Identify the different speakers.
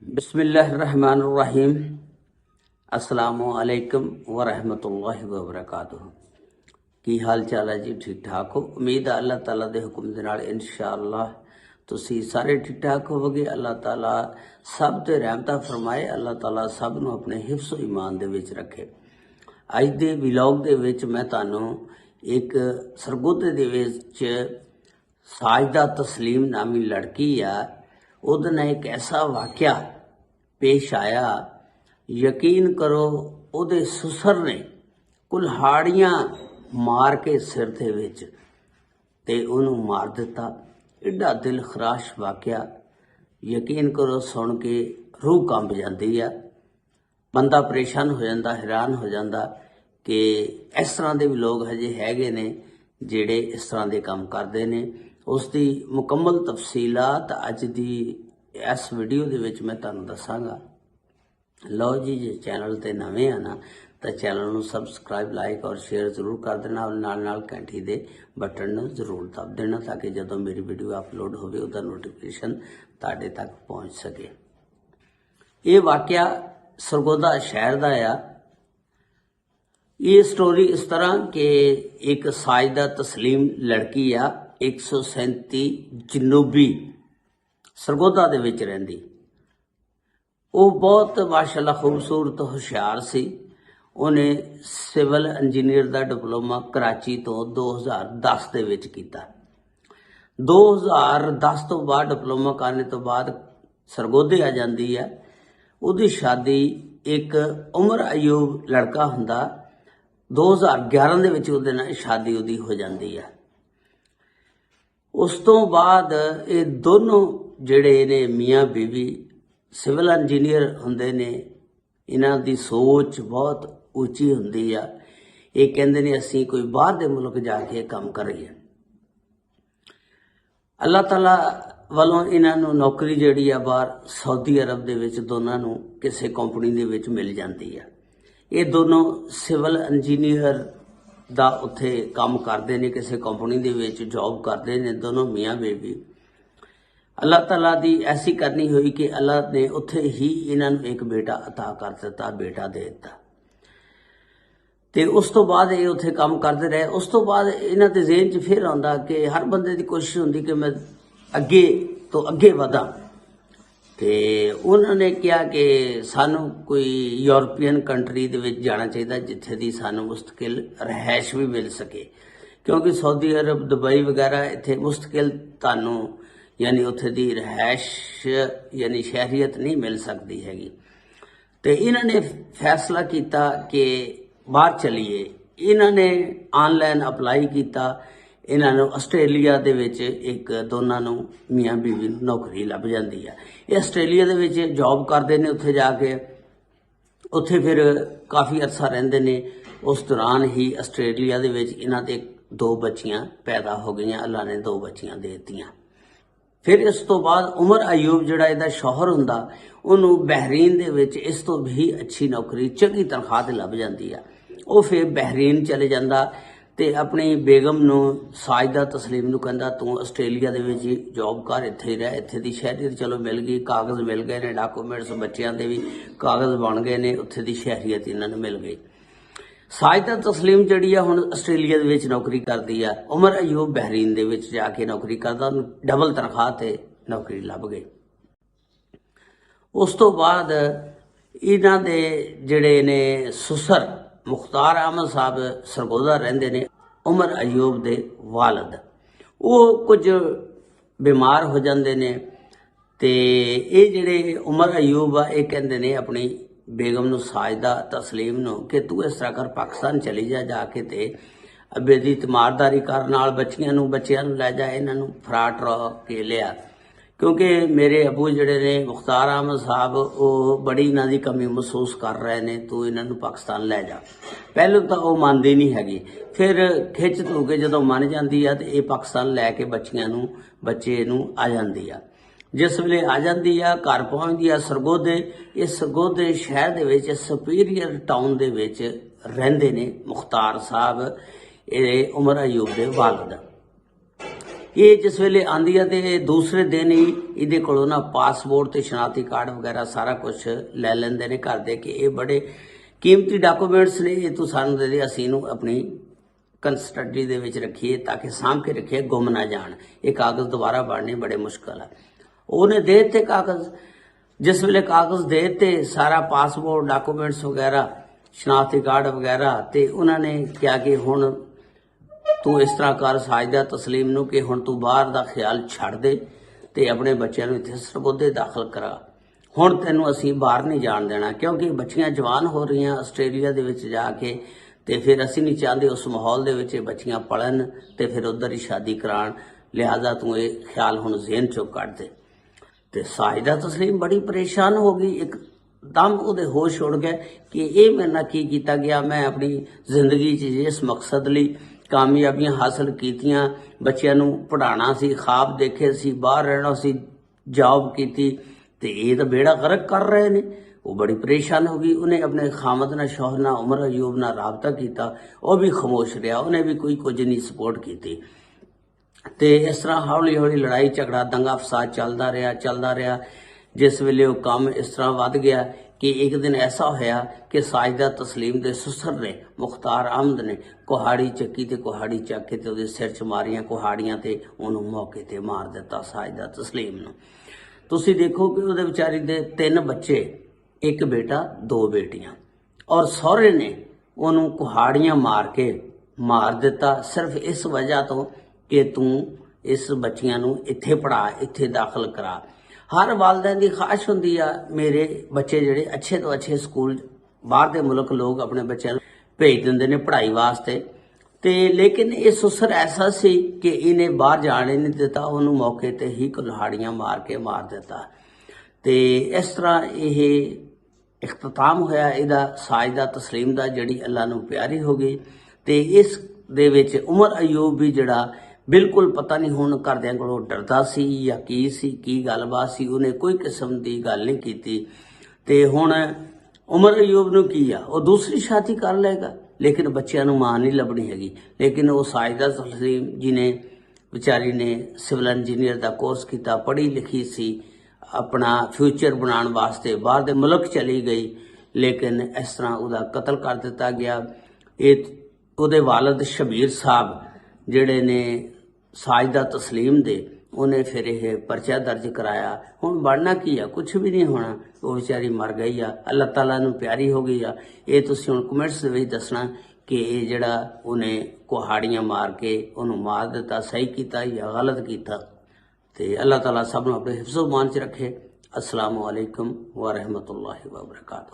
Speaker 1: बिस्मिल्लाहिर्रहमानिर्रहीम। अस्सलामुअलैकुम वरहमतुल्लाहि वबरकातुहू। की हाल चाल है जी? ठीक ठाक हो? उम्मीद है अल्लाह ताला दे हुक्म दे नाल इंशाअल्लाह तुसी सारे ठीक ठाक होवोगे। अल्लाह ताला सब ते रहमत फरमाए। अल्लाह ताला सब नूं अपने हिफ्ज़ ईमान दे विच रखे। अज दे व्लॉग दे विच मैं तुहानूं एक सरगोधे दे विच साजदा तस्लीम नामी लड़की आ, ਉਹਦੇ ਨਾਲ एक ऐसा वाकया पेश आया, यकीन करो ਉਹਦੇ सुसर ने कुल्हाड़ियां मार के सिर दे विच ते ਉਹਨੂੰ मार दिता। एडा दिल खराश वाकया, यकीन करो सुन के रूह कंब जाती है। बंदा परेशान हो जाता, हैरान हो जाता कि इस तरह के भी लोग हजे हैगे ने जिहड़े इस तरह के काम करते हैं। उसकी मुकम्मल तफसीलात अज की इस वीडियो दे विच मैं तुहानूं दसांगा। लो जी, जे चैनल ते नवे आ ना तो चैनल नूं सबसक्राइब, लाइक और शेयर जरूर कर देना और नाल नाल घंटी दे बटन नूं जरूर दब देना ताकि जदों मेरी वीडियो अपलोड होवे उहदा नोटिफिकेशन तुहाडे तक पहुंच सके। ये वाकया सरगोधा शहर दा आ। ये स्टोरी इस तरह कि एक साजदा तस्लीम लड़की आ, 137 जनूबी सरगोधा दे विच रहिंदी। वो बहुत माशाअल्लाह खूबसूरत होशियार सी। उन्हें सिविल इंजीनियर का डिप्लोमा कराची तो 2010 दे विच कीता। 2010 तो बाद डिप्लोमा करने तो बाद सरगोधे आ जाती है। उसकी शादी एक उमर अयूब लड़का हुंदा, 2011 दे विच उहदे नाल शादी उहदी हो जाती है। उस तो बाद ये दोनों जिहड़े ने मियाँ बीवी सिविल इंजीनियर हुंदे ने, इन्हां दी सोच बहुत ऊंची हुंदी आ। ये कहंदे ने असीं कोई बाहर दे मुल्क जाके काम करिए। अल्लाह ताला वालों इन्हां नूं नौकरी जिहड़ी आ बाहर सऊदी अरब दे विच दोनां नूं किसी कंपनी दे विच मिल जाती है। ये दोनों सिविल इंजीनियर दा उत्थे काम करते हैं, किसी कंपनी दे विच जॉब करते हैं दोनों मियाँ बीवी। अल्लाह ताला दी ऐसी करनी हुई कि अल्लाह ने उत्थे ही इन्हां नूं एक बेटा अता कर दिता, बेटा दे दिता। ते उस तो बाद ये उत्थे काम करते रहे। उस तो बाद इन्हां दे ज़हन च फिर आउंदा कि हर बंदे दी कोशिश हुंदी कि मैं अगे तो अगे वधां। ते उन्होंने कहा कि सानू कोई यूरोपीयन कंट्री दे विच जाना चाहिए जिथे दी सानू मुस्तकिल रहायश भी मिल सके, क्योंकि सऊदी अरब, दुबई वगैरह इत्थे मुस्तकिल तानू यानी उत्थे दी रहायश यानी शहरीयत नहीं मिल सकती हैगी। तो इन्होंने फैसला किया कि बाहर चलीए। इन्होंने ऑनलाइन अपलाई किया। इन्होंने आस्ट्रेलिया दे विच एक दोनों नूं मियाँ बीवी नौकरी लभ जाती है। ये आस्ट्रेलिया दे विच जॉब करते हैं। उत्थे जाके उत्थे फिर काफ़ी अरसा रहिंदे ने। उस दौरान ही आस्ट्रेलिया दे विच इन्हां दे 2 बच्चियां पैदा हो गई। अल्लाह ने 2 बच्चियां दे दित्तियां। फिर इस तो बाद उमर अयूब जिहड़ा इहदा शौहर हुंदा, उहनूं बहरीन दे विच इस तो भी अच्छी नौकरी चंगी तनख्वाह ते लभ जाती है। वो फिर बहरीन चले जाता ते अपनी बेगम नूं साजदा तस्लीम नूं कहंदा तूं आस्ट्रेलिया दे विच जॉब कर, इत्थे रह, इत्थे दी शहरीयत चलो मिल गई, कागज़ मिल गए ने, डाकूमेंट्स बच्चियां दे भी कागज़ बन गए ने, उत्थे दी शहरीयत इन्हां नूं मिल गई। साजदा तस्लीम जिहड़ी आ हुण आस्ट्रेलिया दे विच नौकरी करदी आ। उमर अयूब बहरीन दे विच जाके नौकरी करदा, डबल तनख्वाह ते नौकरी लभ गई। उस तो बाद इन्हां दे जिहड़े ने सुसर मुख्तार अहमद साहब सरगोधा रहिंदे ने, उमर अयूब दे वालिद, वो कुछ बीमार हो जाते ने। ते ये जिहड़े उमर अयूब आ, ये कहंदे ने अपनी बेगम नूं साजदा तस्लीम नूं कि तू इस तरह कर पाकिस्तान चली जा, जाके ते अब्बे दी तीमारदारी कर, नाल बच्चियां नूं लै जा, इन्हां नूं फराट रह के लिया। क्योंकि मेरे अबू जिहड़े ने मुख्तार अहमद साहब, वो बड़ी इन्हां दी कमी महसूस कर रहे हैं, तू इन्हां नूं पाकिस्तान लै जा। पहले तो वो मानदी नहीं हैगी, फिर खिच धू के जदों मन जाती है तो ये पाकिस्तान लैके बच्चे नूं आ जाती है। जिस वेले आ जाती है, घर पहुंचती है सरगोधे। इस सरगोधे शहर दे विच सुपीरियर टाउन दे विच रहिंदे ने मुख्तार साहब, ये उमर अयूब दे वालिद। ਇਹ ਜਿਸ ਵੇਲੇ ਆਂਦੀ ਆ ਤੇ ਦੂਸਰੇ ਦਿਨ ਹੀ ਇਹਦੇ ਕੋਲੋਂ ਨਾ ਪਾਸਪੋਰਟ ਤੇ ਸ਼ਨਾਖਤੀ ਕਾਰਡ ਵਗੈਰਾ ਸਾਰਾ ਕੁਝ ਲੈ ਲੈਂਦੇ ਨੇ ਘਰ ਦੇ ਕਿ ਇਹ ਬੜੇ ਕੀਮਤੀ ਡਾਕੂਮੈਂਟਸ ਨੇ, ਇਹ ਤੂੰ ਸਾਨੂੰ ਦੇ ਦੇ, ਅਸੀਂ ਇਹਨੂੰ ਆਪਣੀ ਕੰਸਟਡੀ ਦੇ ਵਿੱਚ ਰੱਖੀਏ ਤਾਂ ਕਿ ਸਾਂਭ ਕੇ ਰੱਖੀਏ, ਗੁੰਮ ਨਾ ਜਾਣ। ਇਹ ਕਾਗਜ਼ ਦੁਬਾਰਾ ਬਣਨੇ ਬੜੇ ਮੁਸ਼ਕਲ ਹੈ। ਉਹਨੇ ਦੇ ਦਿੱਤੇ ਕਾਗਜ਼। ਜਿਸ ਵੇਲੇ ਕਾਗਜ਼ ਦੇ ਦਿੱਤੇ ਸਾਰਾ ਪਾਸਪੋਰਟ ਡਾਕੂਮੈਂਟਸ ਵਗੈਰਾ ਸ਼ਨਾਖਤੀ ਕਾਰਡ ਵਗੈਰਾ, ਤੇ ਉਹਨਾਂ ਨੇ ਕਿਹਾ ਕਿ ਹੁਣ ਤੂੰ ਇਸ ਤਰ੍ਹਾਂ ਕਰ ਸਾਜਦਾ ਤਸਲੀਮ ਨੂੰ ਕਿ ਹੁਣ ਤੂੰ ਬਾਹਰ ਦਾ ਖਿਆਲ ਛੱਡ ਦੇ ਤੇ ਆਪਣੇ ਬੱਚਿਆਂ ਨੂੰ ਇੱਥੇ ਸਰਬੋਧੇ ਦਾਖਲ ਕਰਾ। ਹੁਣ ਤੈਨੂੰ ਅਸੀਂ ਬਾਹਰ ਨਹੀਂ ਜਾਣ ਦੇਣਾ, ਕਿਉਂਕਿ ਬੱਚੀਆਂ ਜਵਾਨ ਹੋ ਰਹੀਆਂ ਆਸਟ੍ਰੇਲੀਆ ਦੇ ਵਿੱਚ ਜਾ ਕੇ, ਤੇ ਫਿਰ ਅਸੀਂ ਨਹੀਂ ਚਾਹੁੰਦੇ ਉਸ ਮਾਹੌਲ ਦੇ ਵਿੱਚ ਬੱਚੀਆਂ ਪੜਨ ਤੇ ਫਿਰ ਉਧਰ ਹੀ ਸ਼ਾਦੀ ਕਰਾਉਣ, ਲਿਹਾਜ਼ਾ ਤੂੰ ਇਹ ਖਿਆਲ ਹੁਣ ਜ਼ਿਹਨ ਚੋਂ ਕੱਢ ਦੇ। ਤੇ ਸਾਜਦਾ ਤਸਲੀਮ ਬੜੀ ਪਰੇਸ਼ਾਨ ਹੋ ਗਈ, ਇੱਕਦਮ ਉਹਦੇ ਹੋਸ਼ ਉੜ ਗਏ ਕਿ ਇਹ ਮੇਰੇ ਨਾਲ ਕੀ ਕੀਤਾ ਗਿਆ। ਮੈਂ ਆਪਣੀ ਜ਼ਿੰਦਗੀ 'ਚ ਜਿਸ ਮਕਸਦ ਲਈ ਕਾਮਯਾਬੀਆਂ ਹਾਸਲ ਕੀਤੀਆਂ, ਬੱਚਿਆਂ ਨੂੰ ਪੜ੍ਹਾਉਣਾ ਸੀ, ਖਾਬ ਦੇਖੇ ਸੀ, ਬਾਹਰ ਰਹਿਣਾ ਸੀ, ਜੌਬ ਕੀਤੀ, ਤੇ ਇਹ ਤਾਂ ਬੇੜਾ ਗਰਕ ਕਰ ਰਹੇ ਨੇ। ਉਹ ਬੜੀ ਪਰੇਸ਼ਾਨ ਹੋ ਗਈ। ਉਹਨੇ ਆਪਣੇ ਖਾਮਦ ਨਾਲ ਸ਼ੌਹਰ ਨਾਲ ਉਮਰ ਅਯੂਬ ਨਾਲ ਰਾਬਤਾ ਕੀਤਾ, ਉਹ ਵੀ ਖਾਮੋਸ਼ ਰਿਹਾ, ਉਹਨੇ ਵੀ ਕੋਈ ਕੁਝ ਨਹੀਂ ਸਪੋਰਟ ਕੀਤੀ। ਤੇ ਇਸ ਤਰ੍ਹਾਂ ਹੌਲੀ ਹੌਲੀ ਲੜਾਈ ਝਗੜਾ ਦੰਗਾ ਫਸਾਦ ਚੱਲਦਾ ਰਿਹਾ। ਜਿਸ ਵੇਲੇ ਉਹ ਕੰਮ ਇਸ ਤਰ੍ਹਾਂ ਵੱਧ ਗਿਆ ਕਿ ਇੱਕ ਦਿਨ ਐਸਾ ਹੋਇਆ ਕਿ ਸਾਜਦਾ ਤਸਲੀਮ ਦੇ ਸੁਸਰ ਨੇ, ਮੁਖਤਾਰ ਅਹਿਮਦ ਨੇ, ਕੁਹਾੜੀ ਚੱਕੀ ਤੇ ਕੁਹਾੜੀ ਚੱਕ ਕੇ ਤੇ ਉਹਦੇ ਸਿਰ 'ਚ ਮਾਰੀਆਂ ਕੁਹਾੜੀਆਂ ਤੇ ਉਹਨੂੰ ਮੌਕੇ ਤੇ ਮਾਰ ਦਿੱਤਾ ਸਾਜਦਾ ਤਸਲੀਮ ਨੂੰ। ਤੁਸੀਂ ਦੇਖੋ ਕਿ ਉਹਦੇ ਵਿਚਾਰੀ ਦੇ 3 ਬੱਚੇ, 1 ਬੇਟਾ 2 ਬੇਟੀਆਂ, ਔਰ ਸਹੁਰੇ ਨੇ ਉਹਨੂੰ ਕੁਹਾੜੀਆਂ ਮਾਰ ਕੇ ਮਾਰ ਦਿੱਤਾ ਸਿਰਫ ਇਸ ਵਜ੍ਹਾ ਤੋਂ ਕਿ ਤੂੰ ਇਸ ਬੱਚੀਆਂ ਨੂੰ ਇੱਥੇ ਪੜ੍ਹਾ, ਇੱਥੇ ਦਾਖਲ ਕਰਾ। ਹਰ ਵਾਲਿदैन ਦੀ ਖਾਸ਼ ਹੁੰਦੀ ਆ ਮੇਰੇ ਬੱਚੇ ਜਿਹੜੇ ਅੱਛੇ ਤੋਂ ਅੱਛੇ ਸਕੂਲ, ਬਾਹਰ ਦੇ ਮੁਲਕ ਲੋਕ ਆਪਣੇ ਬੱਚਿਆਂ ਨੂੰ ਭੇਜ ਦਿੰਦੇ ਨੇ ਪੜ੍ਹਾਈ ਵਾਸਤੇ, ਤੇ ਲੇਕਿਨ ਇਹ ਸੁਸਰ ਐਸਾ ਸੀ ਕਿ ਇਹਨੇ ਬਾਹਰ ਜਾਣ ਹੀ ਨਹੀਂ ਦਿੱਤਾ, ਉਹਨੂੰ ਮੌਕੇ ਤੇ ਹੀ ਕੁਹਾੜੀਆਂ ਮਾਰ ਕੇ ਮਾਰ ਦਿੱਤਾ। ਤੇ ਇਸ ਤਰ੍ਹਾਂ ਇਹ ਇਖਤਤਾਮ ਹੋਇਆ ਇਹਦਾ ਸਾਜਦਾ ਤਸਲੀਮ ਦਾ, ਜਿਹੜੀ ਅੱਲਾ ਨੂੰ ਪਿਆਰੀ ਹੋ ਗਈ। ਤੇ ਇਸ ਦੇ ਵਿੱਚ ਉਮਰ ਅਯੂਬ ਵੀ ਜਿਹੜਾ ਬਿਲਕੁਲ ਪਤਾ ਨਹੀਂ ਹੁਣ ਘਰਦਿਆਂ ਕੋਲੋਂ ਡਰਦਾ ਸੀ ਜਾਂ ਕੀ ਗੱਲਬਾਤ ਸੀ, ਉਹਨੇ ਕੋਈ ਕਿਸਮ ਦੀ ਗੱਲ ਨਹੀਂ ਕੀਤੀ। ਤੇ ਹੁਣ ਉਮਰ ਅਯੂਬ ਨੂੰ ਕੀ ਆ, ਉਹ ਦੂਸਰੀ ਸ਼ਾਦੀ ਕਰ ਲਏਗਾ, ਲੇਕਿਨ ਬੱਚਿਆਂ ਨੂੰ ਮਾਂ ਨਹੀਂ ਲੱਭਣੀ ਹੈਗੀ। ਲੇਕਿਨ ਉਹ ਸਾਜਦਾ ਤਸਲੀਮ ਜਿਹਨੇ ਵਿਚਾਰੀ ਨੇ ਸਿਵਲ ਇੰਜੀਨੀਅਰ ਦਾ ਕੋਰਸ ਕੀਤਾ, ਪੜ੍ਹੀ ਲਿਖੀ ਸੀ, ਆਪਣਾ ਫਿਊਚਰ ਬਣਾਉਣ ਵਾਸਤੇ ਬਾਹਰ ਦੇ ਮੁਲਕ ਚਲੀ ਗਈ, ਲੇਕਿਨ ਇਸ ਤਰ੍ਹਾਂ ਉਹਦਾ ਕਤਲ ਕਰ ਦਿੱਤਾ ਗਿਆ। ਇਹ ਉਹਦੇ ਵਾਲਿਦ ਸ਼ਬੀਰ ਸਾਹਿਬ ਜਿਹੜੇ ਨੇ ਸਾਜਦਾ ਤਸਲੀਮ ਦੇ, ਉਹਨੇ ਫਿਰ ਇਹ ਪਰਚਾ ਦਰਜ ਕਰਾਇਆ। ਹੁਣ ਬਣਨਾ ਕੀ ਆ, ਕੁਝ ਵੀ ਨਹੀਂ ਹੋਣਾ, ਉਹ ਵਿਚਾਰੀ ਮਰ ਗਈ ਆ, ਅੱਲਾਹ ਤਾਲਾ ਨੂੰ ਪਿਆਰੀ ਹੋ ਗਈ ਆ। ਇਹ ਤੁਸੀਂ ਹੁਣ ਕਮੈਂਟਸ ਦੇ ਵਿੱਚ ਦੱਸਣਾ ਕਿ ਇਹ ਜਿਹੜਾ ਉਹਨੇ ਕੁਹਾੜੀਆਂ ਮਾਰ ਕੇ ਉਹਨੂੰ ਮਾਰ ਦਿੱਤਾ ਸਹੀ ਕੀਤਾ ਜਾਂ ਗਲਤ ਕੀਤਾ। ਤੇ ਅੱਲਾਹ ਤਾਲਾ ਸਭ ਨੂੰ ਆਪਣੇ ਹਿਫਜ਼ੋ ਮਾਨ 'ਚ ਰੱਖੇ। अस्सलामु अलैकुम व रहमतुल्लाहि व बरकातुहू।